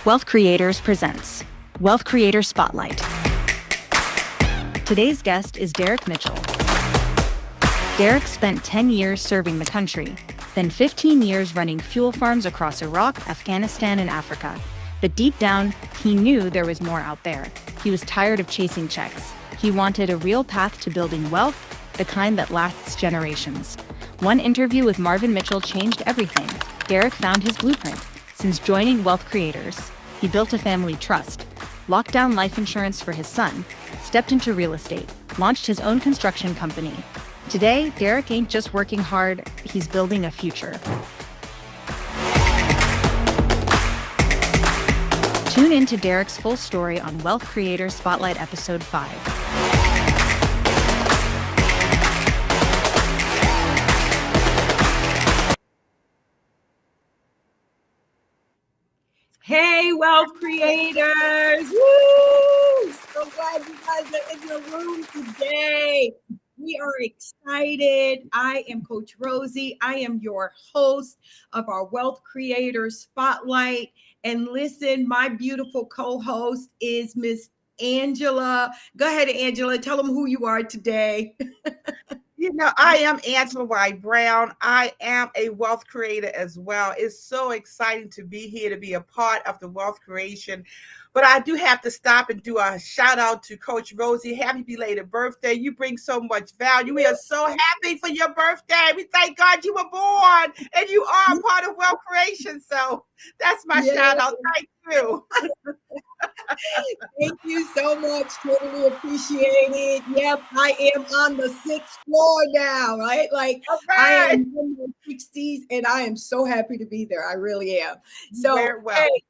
Wealth Creators presents Wealth Creator Spotlight. Today's guest is Derek Mitchell. Derek spent 10 years serving the country, then 15 years running fuel farms across Iraq, Afghanistan, and Africa. But deep down, he knew there was more out there. He was tired of chasing checks. He wanted a real path to building wealth, the kind that lasts generations. One interview with Marvin Mitchell changed everything. Derek found his blueprint. Since joining Wealth Creators, he built a family trust, locked down life insurance for his son, stepped into real estate, launched his own construction company. Today, Derek ain't just working hard, he's building a future. Tune in to Derek's full story on Wealth Creators Spotlight Episode 5. Hey, wealth creators! Woo! So glad you guys are in the room today. We are excited. I am Coach Rosie. I am your host of our Wealth Creators Spotlight. And listen, my beautiful co-host is Miss Angela. Go ahead, Angela. Tell them who you are today. I am Angela White Brown. I am a wealth creator as well. It's so exciting to be here, to be a part of the wealth creation. But I do have to stop and do a shout out to Coach Rosie. Happy belated birthday. You bring so much value. We are so happy for your birthday. We thank God you were born and you are a part of wealth creation. So that's my shout out. Thank you. Thank you so much. Totally appreciate it. Yep, I am on the 6th floor now, right? Like I am in the 60s and I am so happy to be there. I really am. So hey,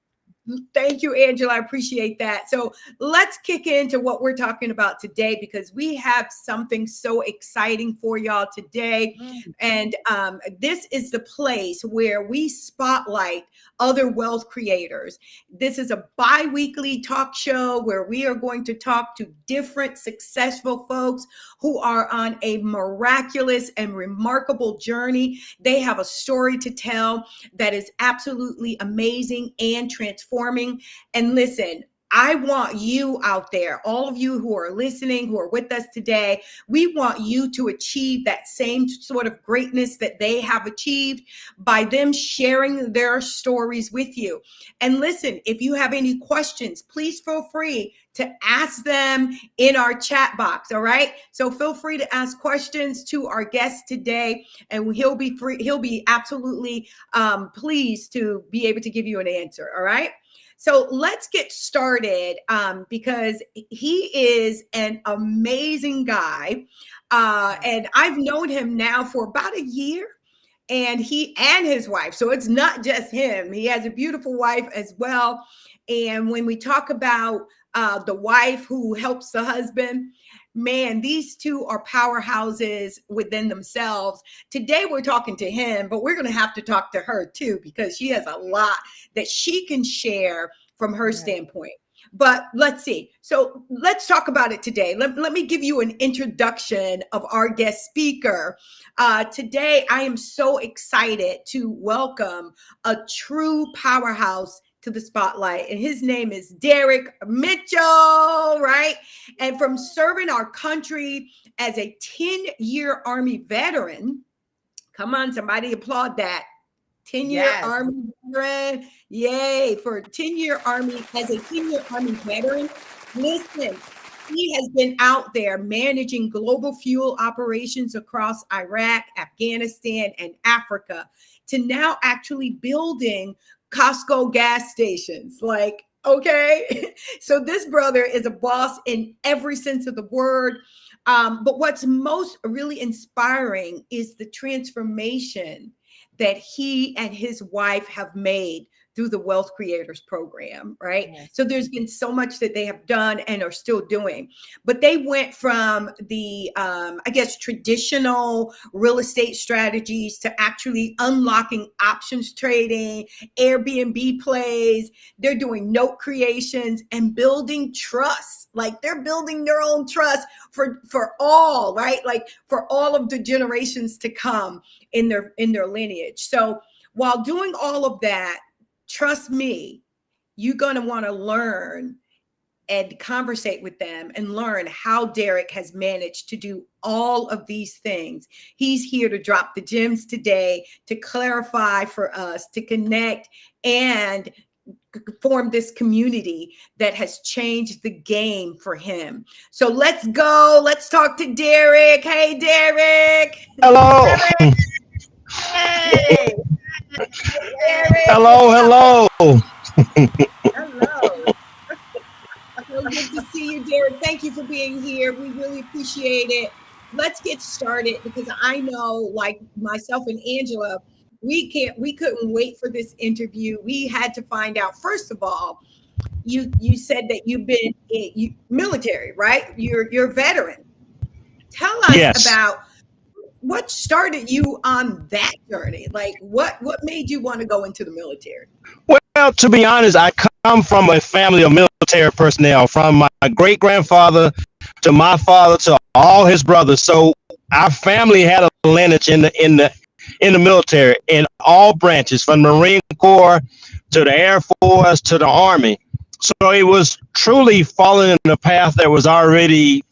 thank you, Angela. I appreciate that. So let's kick into what we're talking about today because we have something so exciting for y'all today. And this is the place where we spotlight other wealth creators. This is a bi-weekly talk show where we are going to talk to different successful folks who are on a miraculous and remarkable journey. They have a story to tell that is absolutely amazing and transforming. And listen, I want you out there, all of you who are listening, who are with us today, we want you to achieve that same sort of greatness that they have achieved by them sharing their stories with you. And listen, if you have any questions, please feel free to ask them in our chat box, all right? So feel free to ask questions to our guest today, and he'll be absolutely pleased to be able to give you an answer, all right? So let's get started because he is an amazing guy. And I've known him now for about a year, and he and his wife. So it's not just him. He has a beautiful wife as well. And when we talk about the wife who helps the husband, man, these two are powerhouses within themselves. Today we're talking to him, but we're going to have to talk to her too, because she has a lot that she can share from her standpoint. But let's see. So let's talk about it today. Let me give you an introduction of our guest speaker. Today, I am so excited to welcome a true powerhouse to the spotlight. And his name is Derek Mitchell, right? And from serving our country as a 10-year Army veteran, come on, somebody applaud that. 10-year Army veteran. Yay, for a 10-year Army, as a 10-year Army veteran. Listen, he has been out there managing global fuel operations across Iraq, Afghanistan, and Africa to now actually building Costco gas stations. Like, okay. So this brother is a boss in every sense of the word. But what's most really inspiring is the transformation that he and his wife have made through the Wealth Creators program, right? Yes. So there's been so much that they have done and are still doing. But they went from the, traditional real estate strategies to actually unlocking options trading, Airbnb plays. They're doing note creations and building trust. Like they're building their own trust for all, right? Like for all of the generations to come in their lineage. So while doing all of that, trust me, you're going to want to learn and conversate with them and learn how Derek has managed to do all of these things. He's here to drop the gems today, to clarify for us, to connect and form this community that has changed the game for him. So let's go. Let's talk to Derek. Hey, Derek. Hello. Hey, Derek. Hello. hello. So good to see you, Derek. Thank you for being here. We really appreciate it. Let's get started because I know, like myself and Angela, we couldn't wait for this interview. We had to find out, first of all, you said that you've been military, right? You're a veteran. Tell us Yes. about what started you on that journey. Like what made you want to go into the military? Well, to be honest, I come from a family of military personnel, from my great grandfather to my father to all his brothers. So our family had a lineage in the military in all branches, from the Marine Corps to the Air Force to the Army. So it was truly following in the path that was already,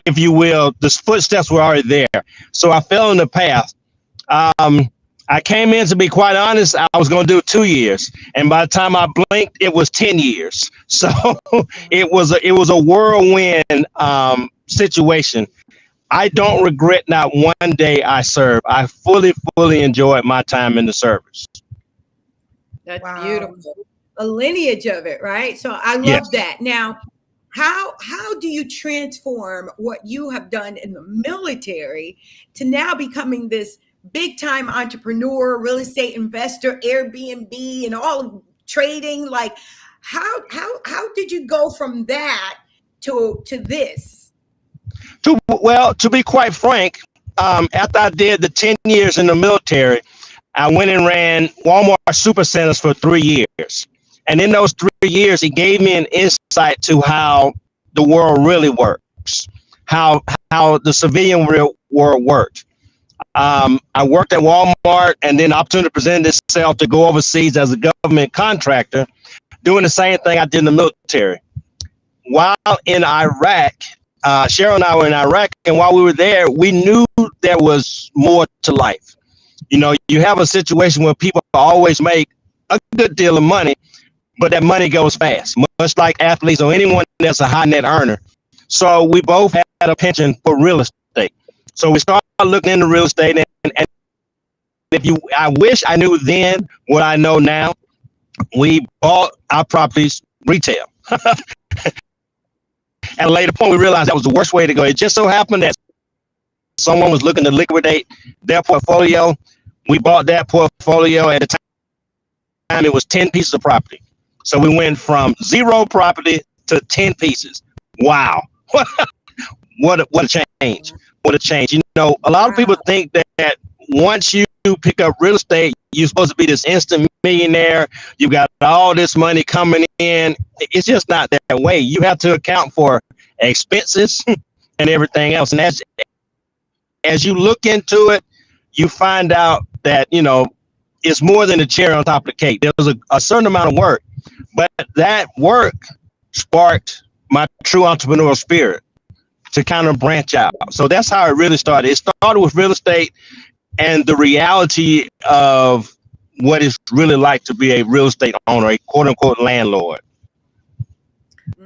if you will, the footsteps were already there. So I fell in the path. I came in, to be quite honest, I was going to do 2 years, and by the time I blinked, it was 10 years. So it was a whirlwind situation. I don't regret not one day I served. I fully enjoyed my time in the service. That's Wow. beautiful. A lineage of it, right? So I love Yes. that. Now, how do you transform what you have done in the military to now becoming this big time entrepreneur, real estate investor, Airbnb, and all of trading? Like, how did you go from that to this? To be quite frank, after I did the 10 years in the military, I went and ran Walmart Supercenters for 3 years. And in those 3 years, it gave me an insight to how the world really works, how the civilian world worked. I worked at Walmart, and then the opportunity presented itself to go overseas as a government contractor, doing the same thing I did in the military. While in Iraq, Cheryl and I were in Iraq, and while we were there, we knew there was more to life. You know, you have a situation where people always make a good deal of money, but that money goes fast, much like athletes or anyone that's a high net earner. So we both had a penchant for real estate. So we started looking into real estate, and I wish I knew then what I know now. We bought our properties retail. At a later point, we realized that was the worst way to go. It just so happened that someone was looking to liquidate their portfolio. We bought that portfolio. At the time, it was 10 pieces of property. So we went from 0 property to 10 pieces. Wow. What a change. What a change. You know, a lot of people think that once you pick up real estate, you're supposed to be this instant millionaire. You got all this money coming in. It's just not that way. You have to account for expenses and everything else. And as you look into it, you find out that, you know, it's more than a cherry on top of the cake. There was a certain amount of work, but that work sparked my true entrepreneurial spirit to kind of branch out. So that's how it really started. It started with real estate and the reality of what it's really like to be a real estate owner, a quote unquote landlord.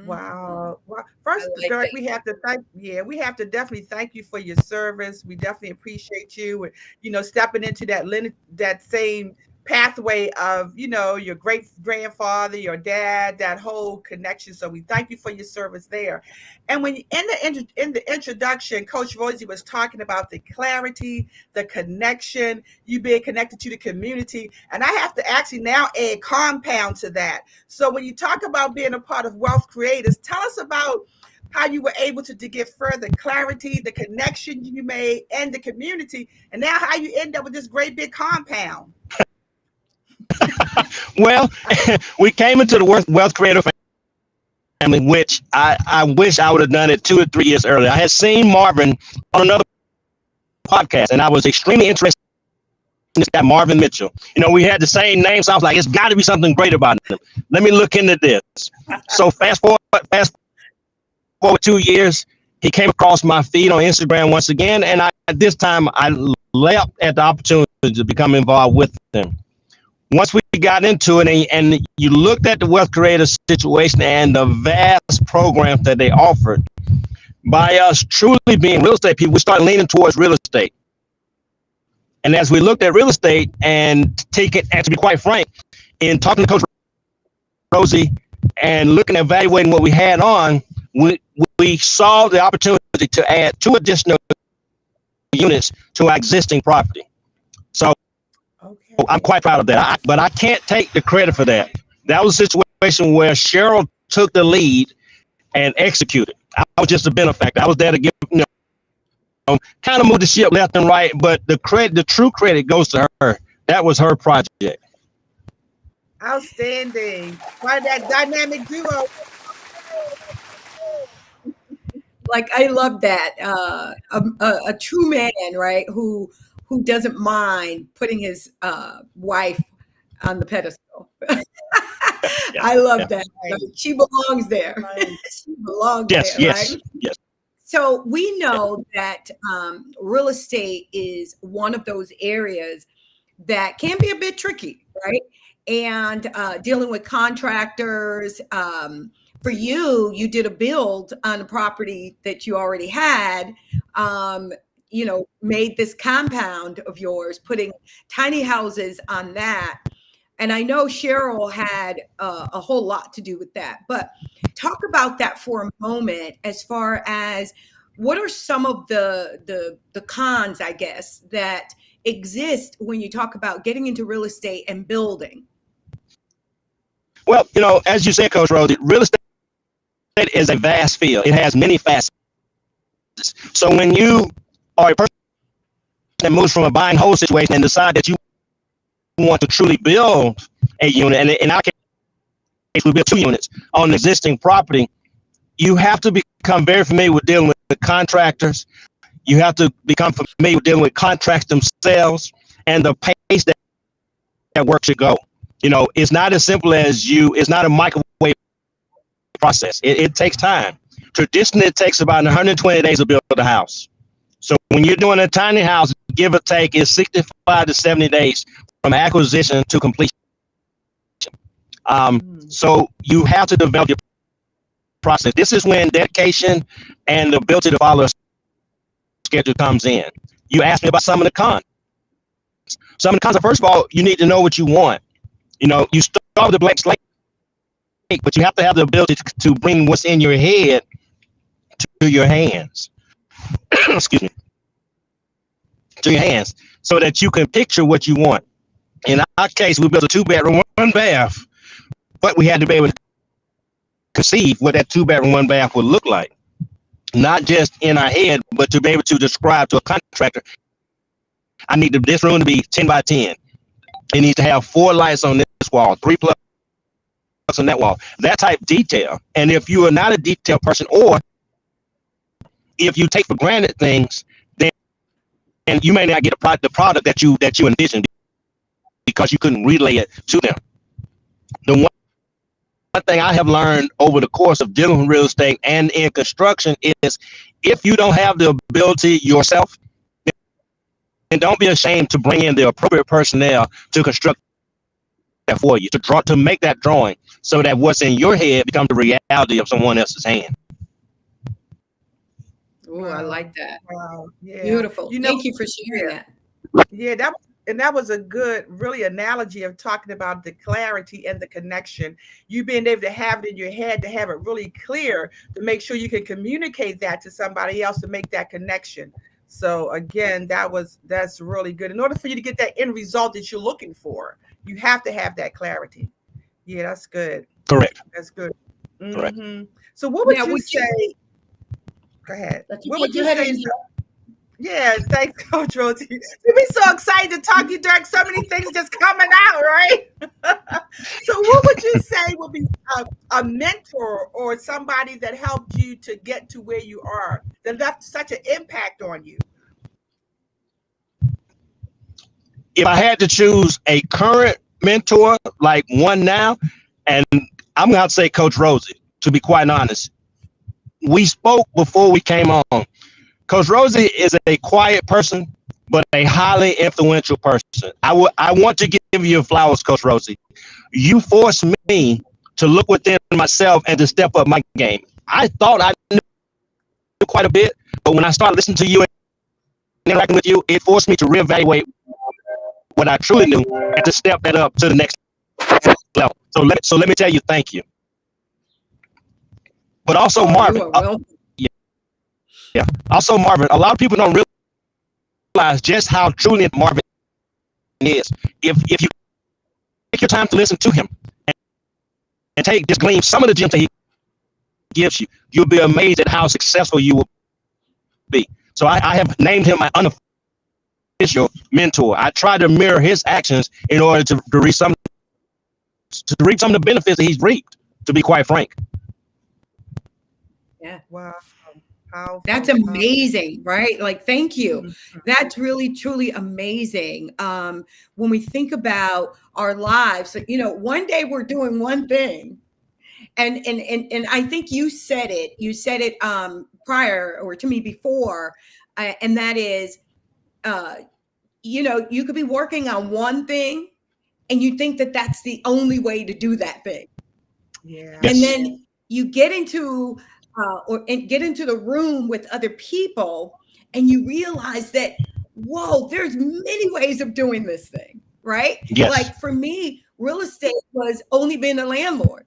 Wow. Well, first, like Derek, that. we have to definitely thank you for your service. We definitely appreciate you, and, you know, stepping into that same pathway of, you know, your great grandfather, your dad, that whole connection. So we thank you for your service there. And when in the introduction, Coach Rosie was talking about the clarity, the connection, you being connected to the community. And I have to actually now add compound to that. So when you talk about being a part of Wealth Creators, tell us about how you were able to get further clarity, the connection you made, and the community, and now how you end up with this great big compound. Well, we came into the Wealth Creator family, which I wish I would have done it 2 or 3 years earlier. I had seen Marvin on another podcast, and I was extremely interested this guy Marvin Mitchell. We had the same name, so I was like, it's got to be something great about him. Let me look into this. So fast forward 2 years, he came across my feed on Instagram once again, and this time I leapt at the opportunity to become involved with him. Once we got into it, and you looked at the Wealth Creator situation and the vast programs that they offered, by us truly being real estate people, we started leaning towards real estate. And as we looked at real estate and to be quite frank, in talking to Coach Rosie and looking at evaluating what we had on, we saw the opportunity to add 2 additional units to our existing property. So I'm quite proud of that. But I can't take the credit for that. That was a situation where Cheryl took the lead and executed. I was just a benefactor. I was there to give, kind of move the ship left and right, but the true credit goes to her. That was her project. Outstanding. Why that dynamic duo? Like, I love that. A true man, right? Who doesn't mind putting his wife on the pedestal. I love that. Right. She belongs there. Right. She belongs there. Yes. Right? Yes. So we know that real estate is one of those areas that can be a bit tricky, right? And dealing with contractors. For you did a build on a property that you already had. Made this compound of yours, putting tiny houses on that. And I know Cheryl had a whole lot to do with that, but talk about that for a moment, as far as what are some of the cons, I guess, that exist when you talk about getting into real estate and building? Well, as you said, Coach Rosie, real estate is a vast field. It has many facets. So when you are a person that moves from a buy and hold situation and decide that you want to truly build a unit, and in our case, we built 2 units on existing property, you have to become very familiar with dealing with the contractors. You have to become familiar with dealing with contracts themselves and the pace that work should go. It's not as simple as it's not a microwave process. It takes time. Traditionally, it takes about 120 days to build a house. So when you're doing a tiny house, give or take, is 65 to 70 days from acquisition to completion. So you have to develop your process. This is when dedication and the ability to follow a schedule comes in. You asked me about some of the cons. Some of the cons are, first of all, you need to know what you want. You start with a blank slate, but you have to have the ability to bring what's in your head to your hands. Excuse me. To your hands, so that you can picture what you want. In our case, we built a 2-bedroom, 1 bath, but we had to be able to conceive what that 2-bedroom, 1 bath would look like. Not just in our head, but to be able to describe to a contractor, I need this room to be 10 by 10. It needs to have 4 lights on this wall, 3 plugs on that wall. That type of detail. And if you are not a detailed person, or if you take for granted things, then you may not get the product that you envisioned because you couldn't relay it to them. The one thing I have learned over the course of dealing with real estate and in construction is, if you don't have the ability yourself, then don't be ashamed to bring in the appropriate personnel to construct that for you, to make that drawing, so that what's in your head becomes the reality of someone else's hand. Oh, I like that. Wow. Yeah. Beautiful. Thank you for sharing that. Yeah, that was a good, really, analogy of talking about the clarity and the connection. You being able to have it in your head, to have it really clear, to make sure you can communicate that to somebody else, to make that connection. So again, that's really good. In order for you to get that end result that you're looking for, you have to have that clarity. Yeah, that's good. Correct. That's good. Correct. Mm-hmm. So what would you say? Go ahead. What would you say? Yeah, thanks, Coach Rosie. You'd be so excited to talk to you, Dirk. So many things just coming out, right? So what would you say would be a mentor or somebody that helped you to get to where you are, that left such an impact on you? if I had to choose a current mentor, like one now, and I'm going to say Coach Rosie, to be quite honest. We spoke before we came on. Coach Rosie is a quiet person, but a highly influential person. I want to give you flowers, Coach Rosie. You forced me to look within myself and to step up my game. I thought I knew quite a bit, but when I started listening to you and interacting with you, it forced me to reevaluate what I truly knew and to step that up to the next level. So let me tell you, thank you. But also, Marvin. Yeah. Also, Marvin. A lot of people don't realize just how truly Marvin is. If you take your time to listen to him and just glean some of the gems that he gives you, you'll be amazed at how successful you will be. So I have named him my unofficial mentor. I try to mirror his actions in order to reap some of the benefits that he's reaped, to be quite frank. Yeah. Wow. Powerful, That's amazing, right? Like, thank you. Mhm. That's really, truly amazing. When we think about our lives, you know, one day we're doing one thing. And I think you said it prior or to me before, and that is, you know, you could be working on one thing and you think that that's the only way to do that thing. Yeah. And then you get into get into the room with other people and you realize that, whoa, there's many ways of doing this thing, right? Yes. Like for me, real estate was only being a landlord.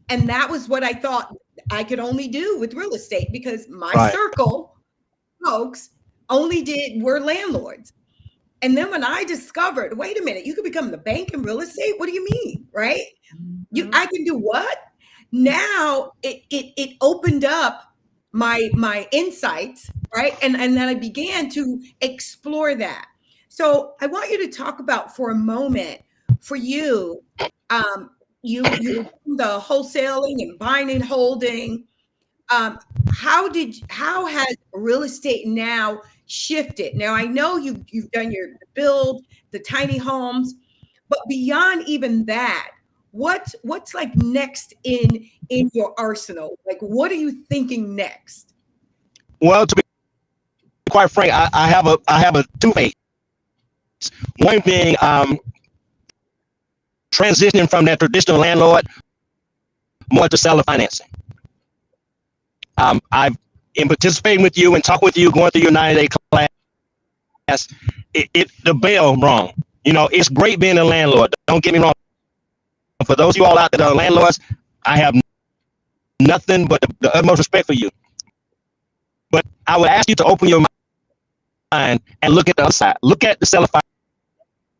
And that was what I thought I could only do with real estate because my circle folks were landlords. And then when I discovered, wait a minute, you could become the bank in real estate? What do you mean? Right? I can do what? Now it opened up my insights, right? And then I began to explore that. So I want you to talk about for a moment, for you, you the wholesaling and buying and holding. How has real estate now shifted? Now I know you've done your build, the tiny homes, but beyond even that, what's like next in your arsenal? Like, what are you thinking next? Well, to be quite frank, I have a two phase. One being transitioning from that traditional landlord more to seller financing. I've in participating with you and talking with you, going through your 90-day class, the bell rung. You know, it's great being a landlord. Don't get me wrong. For those of you all out there that are landlords, I have nothing but the utmost respect for you. But I would ask you to open your mind and look at the other side. Look at the seller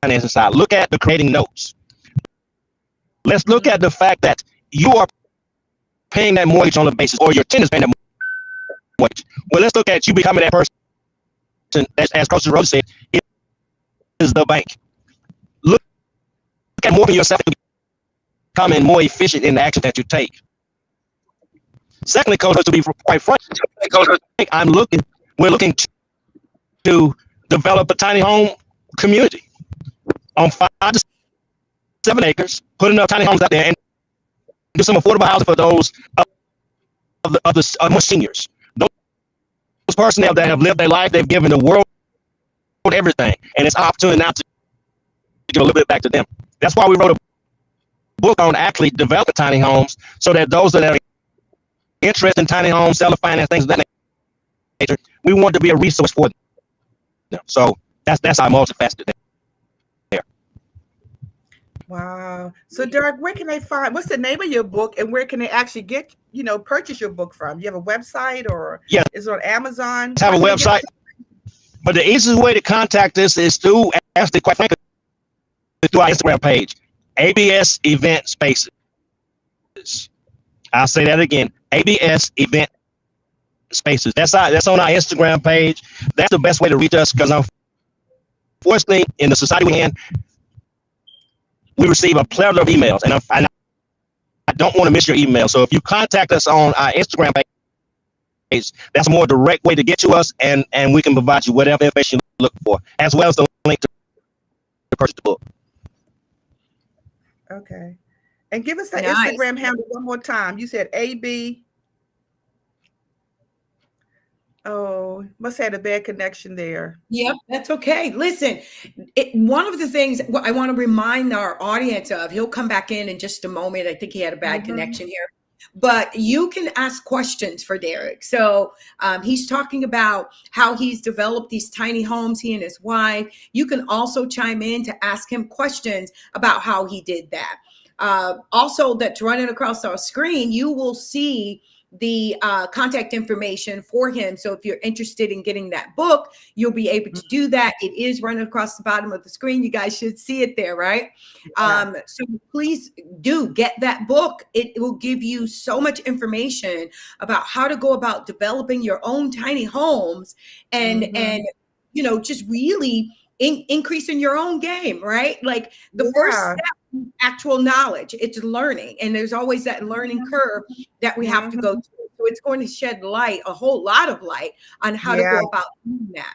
financing side. Look at the creating notes. Let's look at the fact that you are paying that mortgage on the basis, or your tenant's paying that mortgage. Well, let's look at you becoming that person, as Coach Rose said, it is the bank. Look at more of yourself to becoming more efficient in the action that you take. Secondly, Coach, to be quite frank, we're looking to develop a tiny home community on 5 to 7 acres, put enough tiny homes out there and do some affordable housing for those of the more seniors. Those personnel that have lived their life, they've given the world everything, and it's an opportunity now to give a little bit back to them. That's why we wrote a book on actually developing tiny homes, so that those that are interested in tiny homes, seller finance, things of that nature, we want to be a resource for them. So that's our multifaceted there. Wow. So Derek, where can they find, what's the name of your book, and where can they actually get, purchase your book from? You have a website, or is it on Amazon? I have a website, but the easiest way to contact us is through, actually, quite frankly, through our Instagram page, ABS Event Spaces. I'll say that again, ABS Event Spaces. That's on our Instagram page. That's the best way to reach us, because unfortunately, in the society we're in, we receive a plethora of emails, and I don't want to miss your email. So if you contact us on our Instagram page, that's a more direct way to get to us, and we can provide you whatever information you look for, as well as the link to purchase the book. Okay. And give us the Nice. Instagram handle one more time. You said AB. Oh, must have had a bad connection there. Yep, that's okay. Listen, one of the things I want to remind our audience of, he'll come back in just a moment. I think he had a bad connection here, but you can ask questions for Derek. So he's talking about how he's developed these tiny homes, he and his wife. You can also chime in to ask him questions about how he did that. Also, that's running across our screen, you will see the contact information for him. So if you're interested in getting that book, you'll be able to do that. It is running across the bottom of the screen. You guys should see it there, right? Yeah. So please do get that book. It will give you so much information about how to go about developing your own tiny homes and just really increasing your own game, right? Like the first step, actual knowledge, it's learning, and there's always that learning curve that we have to go through. So it's going to shed light, a whole lot of light, on how to go about doing that.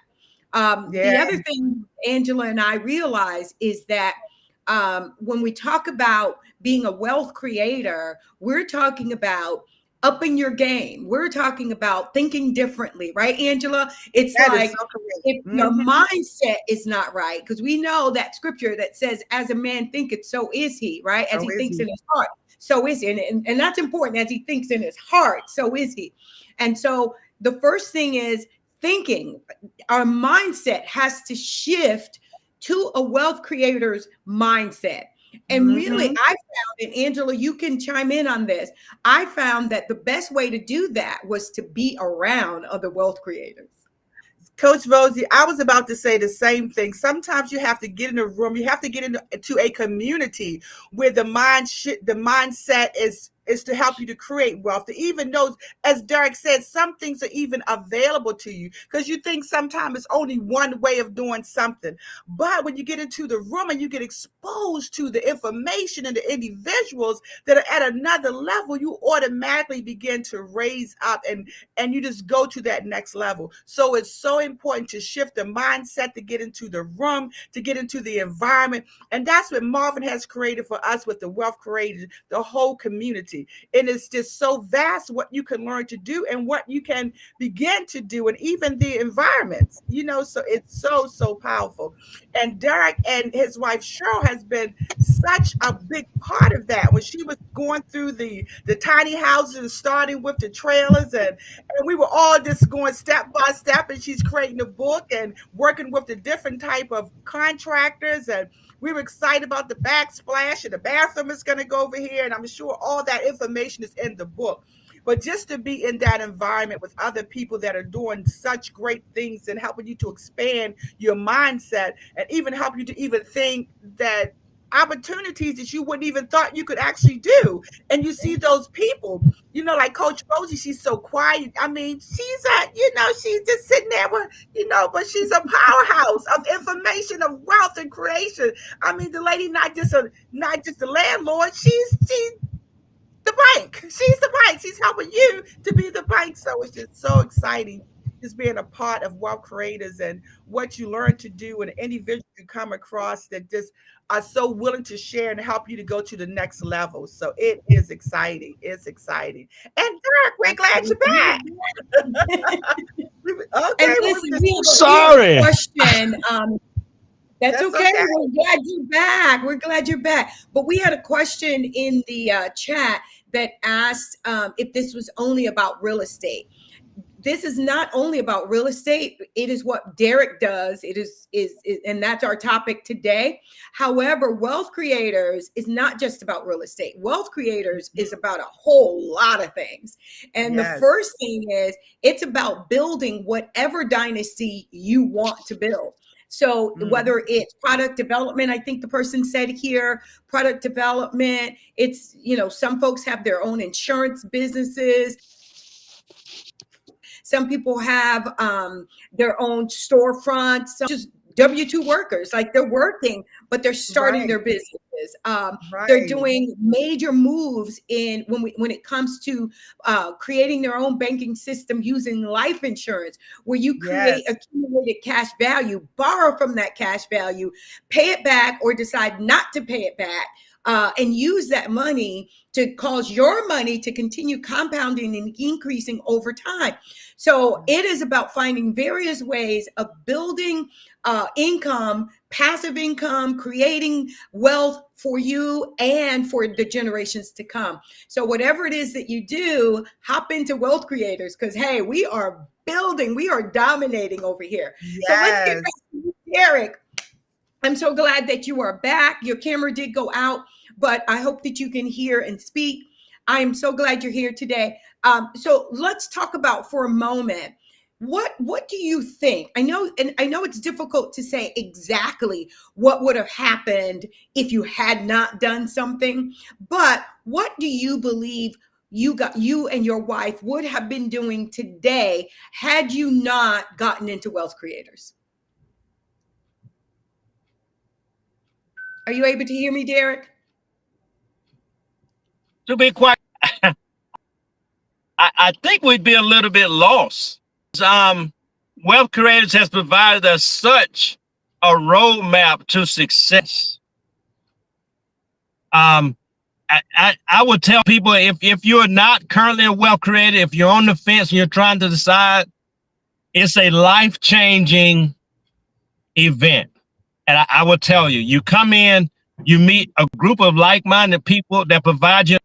The other thing Angela and I realize is that when we talk about being a wealth creator, we're talking about upping your game. We're talking about thinking differently, right, Angela? It's That like, is so correct. if your mindset is not right, because we know that scripture that says, as a man thinketh, so is he, right? As So he is thinks he. in his heart, so is he. And that's important. As he thinks in his heart, so is he. And so the first thing is thinking. Our mindset has to shift to a wealth creator's mindset. And really, I found, and Angela, you can chime in on this, I found that the best way to do that was to be around other wealth creators. Coach Rosie, I was about to say the same thing. Sometimes you have to get in a room, you have to get into a community where the mindset is to help you to create wealth, to even know, as Derek said, some things are even available to you, because you think sometimes it's only one way of doing something. But when you get into the room and you get exposed to the information and the individuals that are at another level, you automatically begin to raise up and you just go to that next level. So it's so important to shift the mindset, to get into the room, to get into the environment. And that's what Marvin has created for us with the Wealth Creators, the whole community. And it's just so vast what you can learn to do and what you can begin to do, and even the environments, so it's so powerful. And Derek and his wife Cheryl has been such a big part of that. When she was going through the tiny houses and starting with the trailers, and we were all just going step by step, and she's creating a book and working with the different type of contractors, and we were excited about the backsplash, and the bathroom is going to go over here, and I'm sure all that information is in the book. But just to be in that environment with other people that are doing such great things and helping you to expand your mindset, and even help you to even think that opportunities that you wouldn't even thought you could actually do. And you see those people, like Coach Rosie, she's so quiet. I mean, she's just sitting there with, but she's a powerhouse of information, of wealth and creation. I mean, the lady not just a landlord, she's the bank. She's the bank. She's helping you to be the bank. So it's just so exciting, just being a part of Wealth Creators and what you learn to do, and individuals you come across that just are so willing to share and help you to go to the next level. So it is exciting. It's exciting. And Derek, we're glad you're back. Okay. And listen, sorry. Question. That's okay. We're glad you're back. We're glad you're back. But we had a question in the chat that asked if this was only about real estate. This is not only about real estate. It is what Derek does. It is, and that's our topic today. However, Wealth Creators is not just about real estate. Wealth Creators is about a whole lot of things. And the first thing is, it's about building whatever dynasty you want to build. So whether it's product development, I think the person said here, product development, it's, some folks have their own insurance businesses. Some people have their own storefronts. So just W-2 workers, like they're working, but they're starting Right. their businesses. They're Right. doing major moves in when it comes to creating their own banking system using life insurance, where you create Yes. accumulated cash value, borrow from that cash value, pay it back, or decide not to pay it back. And use that money to cause your money to continue compounding and increasing over time. So it is about finding various ways of building income, passive income, creating wealth for you and for the generations to come. So whatever it is that you do, hop into Wealth Creators, because hey, we are building, we are dominating over here. So let's get Yes. back to you, Derek. I'm so glad that you are back. Your camera did go out, but I hope that you can hear and speak. I am so glad you're here today. So let's talk about for a moment. What do you think? I know it's difficult to say exactly what would have happened if you had not done something, but what do you believe you and your wife would have been doing today had you not gotten into Wealth Creators? Are you able to hear me, Derek? To be quite, I think we'd be a little bit lost. Wealth Creators has provided us such a roadmap to success. I would tell people if you're not currently a wealth creator, if you're on the fence and you're trying to decide, it's a life-changing event. And I will tell you, you come in, you meet a group of like-minded people that provide you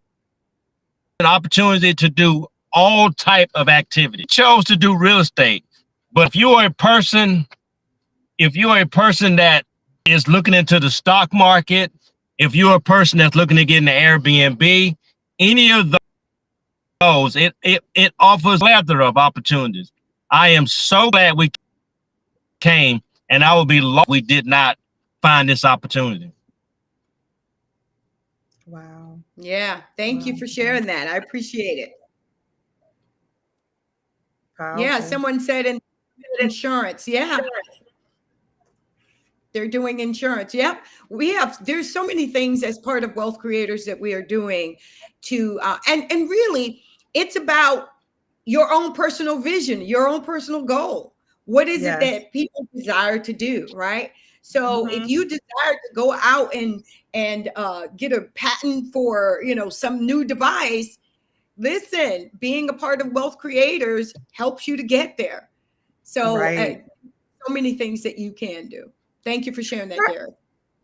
an opportunity to do all type of activity. Chose to do real estate, but if you're a person that is looking into the stock market, if you're a person that's looking to get into Airbnb, any of those, it offers a plethora of opportunities. I am so glad we came, and I would be lost if we did not find this opportunity. Wow. Yeah, thank you for sharing that. I appreciate it. Yeah, Powerful. someone said insurance. Yeah, they're doing insurance. Yep. There's so many things as part of Wealth Creators that we are doing to, and really it's about your own personal vision, your own personal goal. What is it Yes. that people desire to do, right? So if Mhm. you desire to go out and get a patent for, some new device, listen, being a part of Wealth Creators helps you to get there. So Right. so many things that you can do. Thank you for sharing that, Derek.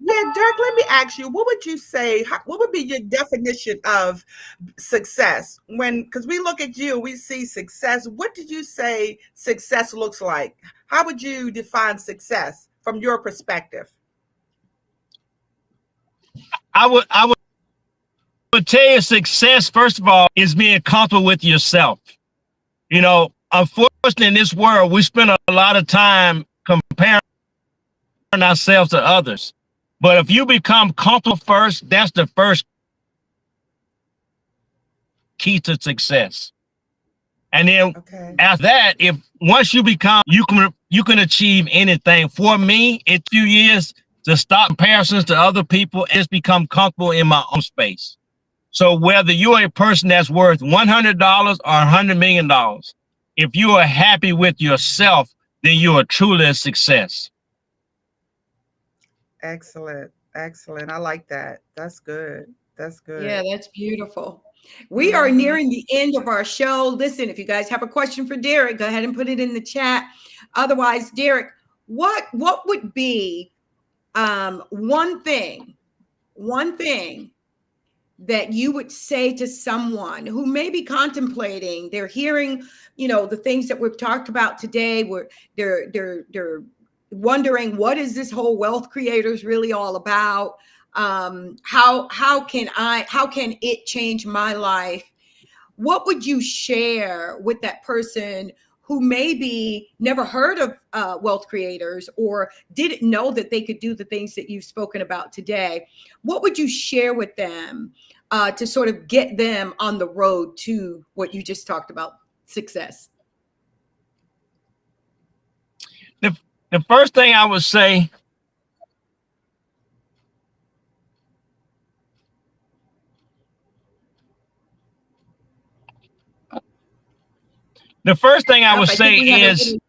Yeah, Dirk, let me ask you, what would you say, what would be your definition of success? Because we look at you, we see success. What did you say success looks like? How would you define success from your perspective? I would tell you success, first of all, is being comfortable with yourself. Unfortunately, in this world, we spend a lot of time comparing ourselves to others. But if you become comfortable first, that's the first key to success. And then after that, if once you become, you can achieve anything. For me, in 2 years, to stop comparisons to other people and just become comfortable in my own space. So whether you're a person that's worth $100 or $100 million, if you are happy with yourself, then you are truly a success. Excellent. Excellent. I like that. That's good. That's good. Yeah, that's beautiful. We are nearing the end of our show. Listen, if you guys have a question for Derek, go ahead and put it in the chat. Otherwise, Derek, what would be one thing that you would say to someone who may be contemplating, they're hearing, the things that we've talked about today, where they're wondering, what is this whole Wealth Creators really all about? How can it change my life? What would you share with that person who maybe never heard of Wealth Creators or didn't know that they could do the things that you've spoken about today? What would you share with them to sort of get them on the road to what you just talked about, success? The The first thing I would say, the first thing I Yep, would I say think we have is, a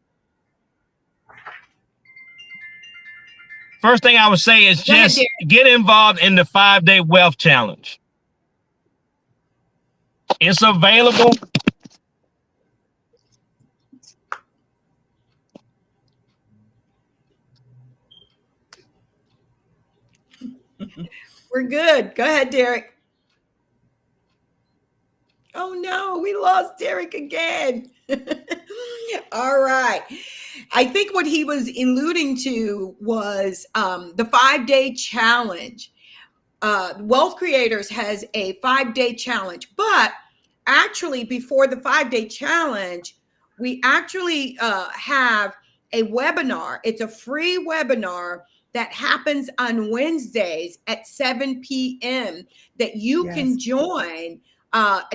first thing I would say is Go ahead, just Derek. get involved in the 5-day wealth challenge. It's available. We're good. Go ahead, Derek. Oh no, we lost Derek again. All right. I think what he was alluding to was the 5-day challenge. Wealth Creators has a 5-day challenge, but actually, before the 5-day challenge, we actually have a webinar. It's a free webinar that happens on Wednesdays at 7 p.m. that you can join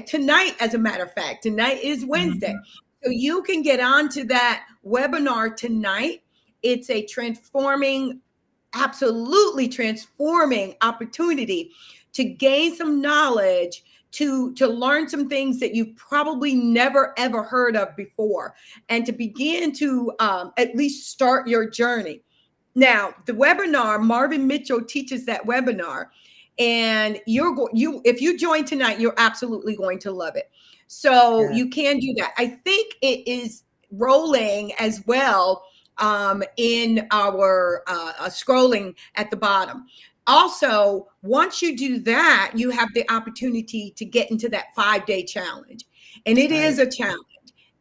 tonight. As a matter of fact, tonight is Wednesday. So you can get onto that webinar tonight. It's a absolutely transforming opportunity to gain some knowledge, to learn some things that you've probably never ever heard of before, and to begin to at least start your journey. Now, the webinar, Marvin Mitchell teaches that webinar, and if you join tonight, you're absolutely going to love it. So you can do that. I think it is rolling as well in our scrolling at the bottom. Also, once you do that, you have the opportunity to get into that 5-day challenge. And it is a challenge.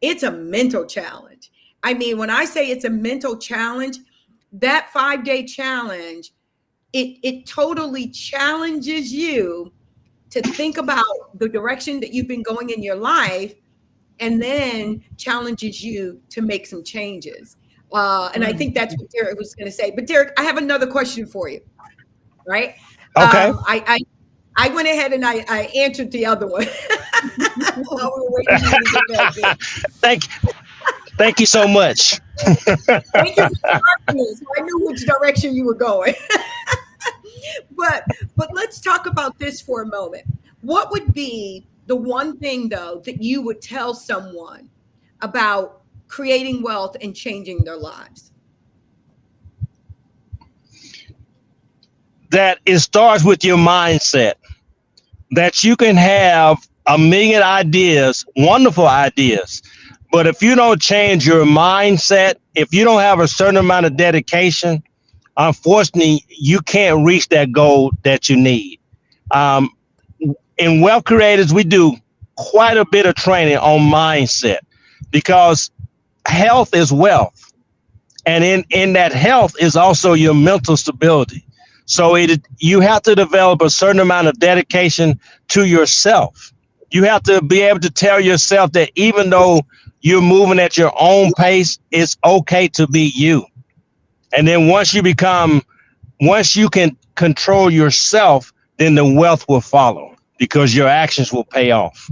It's a mental challenge. I mean, when I say it's a mental challenge, that 5-day challenge, it totally challenges you to think about the direction that you've been going in your life, and then challenges you to make some changes. And I think that's what Derek was going to say. But Derek, I have another question for you. Right? Okay. I went ahead and I answered the other one while we were waiting for you to get back in. Thank you so much. Thank you for starting me, so I knew which direction you were going. but let's talk about this for a moment. What would be the one thing, though, that you would tell someone about creating wealth and changing their lives? That it starts with your mindset. That you can have a million ideas, wonderful ideas, but if you don't change your mindset, if you don't have a certain amount of dedication, unfortunately, you can't reach that goal that you need. Um, in Wealth Creators, we do quite a bit of training on mindset because health is wealth. And in that health is also your mental stability. So you have to develop a certain amount of dedication to yourself. You have to be able to tell yourself that even though you're moving at your own pace, it's okay to be you. And then once you can control yourself, then the wealth will follow because your actions will pay off.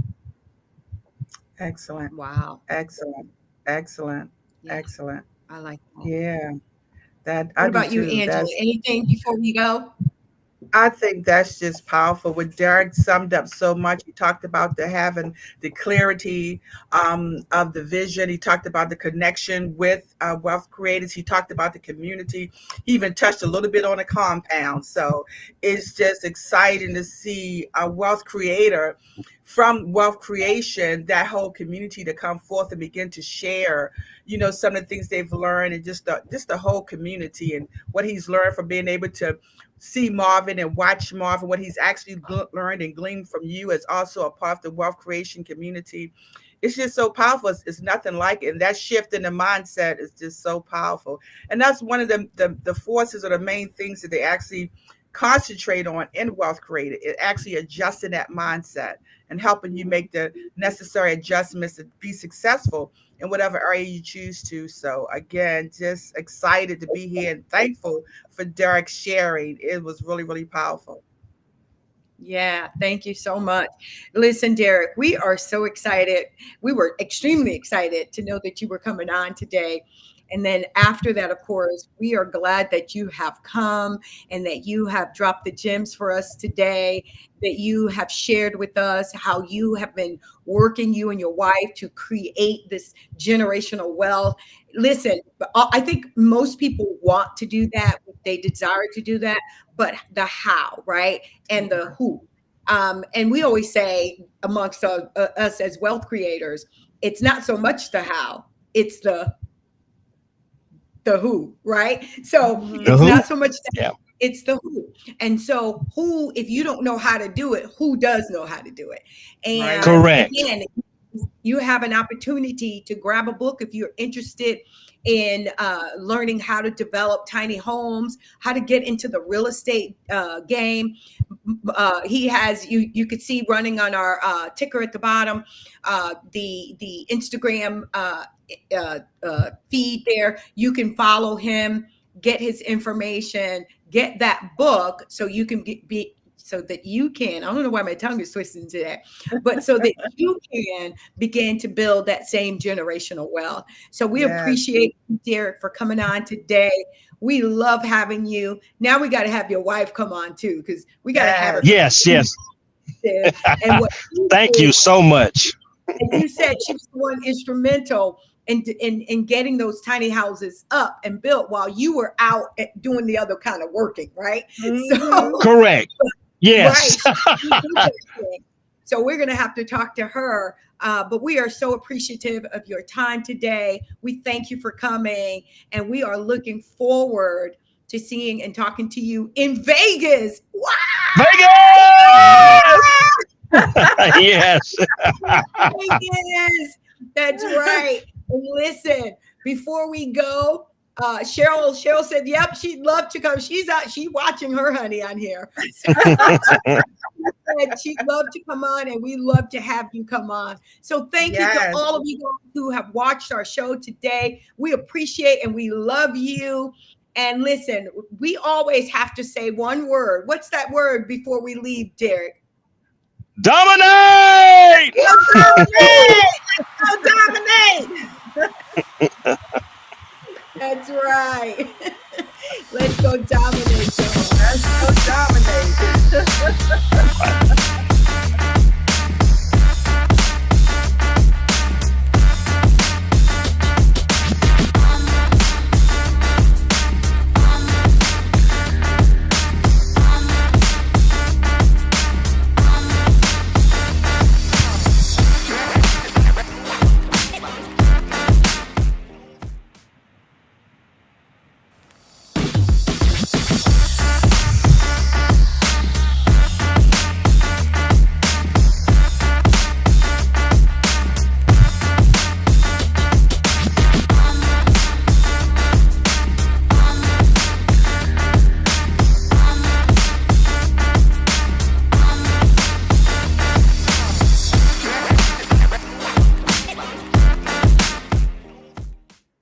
Excellent. Wow. Excellent. Excellent. Excellent. I like that. Yeah. What about you, Angela? Anything before we go? I think that's just powerful. What Derek summed up so much. He talked about having the clarity of the vision. He talked about the connection with wealth creators. He talked about the community. He even touched a little bit on the compound. So it's just exciting to see a wealth creator from wealth creation, that whole community to come forth and begin to share, some of the things they've learned, and just the whole community and what he's learned from being able to see Marvin and watch Marvin, what he's actually learned and gleaned from you as also a part of the wealth creation community. It's just so powerful. It's nothing like it. And that shift in the mindset is just so powerful. And that's one of the forces or the main things that they actually concentrate on in Wealth Created. It actually adjusting that mindset and helping you make the necessary adjustments to be successful in whatever area you choose to. So again, just excited to be here and thankful for Derek sharing. It was really, really powerful. Yeah, thank you so much. Listen, Derek, we are so excited. We were extremely excited to know that you were coming on today. And then after that, of course, we are glad that you have come and that you have dropped the gems for us today, that you have shared with us how you have been working, you and your wife, to create this generational wealth. Listen, I think most people want to do that. They desire to do that, but the how, right? And the who. And we always say amongst us as wealth creators, it's not so much the how, it's the who, right? So The it's who? not so much the Yeah. it's the who. And so who, if you don't know how to do it, who does know how to do it? And Correct. again, you have an opportunity to grab a book if you're interested in learning how to develop tiny homes, how to get into the real estate game. He has, you could see running on our ticker at the bottom, the Instagram feed there. You can follow him, get his information, get that book so you can be so that you can, I don't know why my tongue is twisting today, but so that you can begin to build that same generational wealth. So we appreciate you, Derek, for coming on today. We love having you. Now we got to have your wife come on too, because we got to have her. Yes, yes. And what Thank you so much. As you said, she was the one instrumental in getting those tiny houses up and built while you were out doing the other kind of working, right? So correct. Yes. Right. So we're going to have to talk to her. But we are so appreciative of your time today. We thank you for coming, and we are looking forward to seeing and talking to you in Vegas. Wow! Vegas! Yes. Vegas. That's right. And listen, before we go, Cheryl said, yep, she'd love to come. She's watching her honey on here. So, she'd love to come on, and we love to have you come on. So thank you to all of you guys who have watched our show today. We appreciate and we love you. And listen, we always have to say one word. What's that word before we leave, Derek? Dominate! Dominate! That's right. Let's go dominate. Let's go dominate.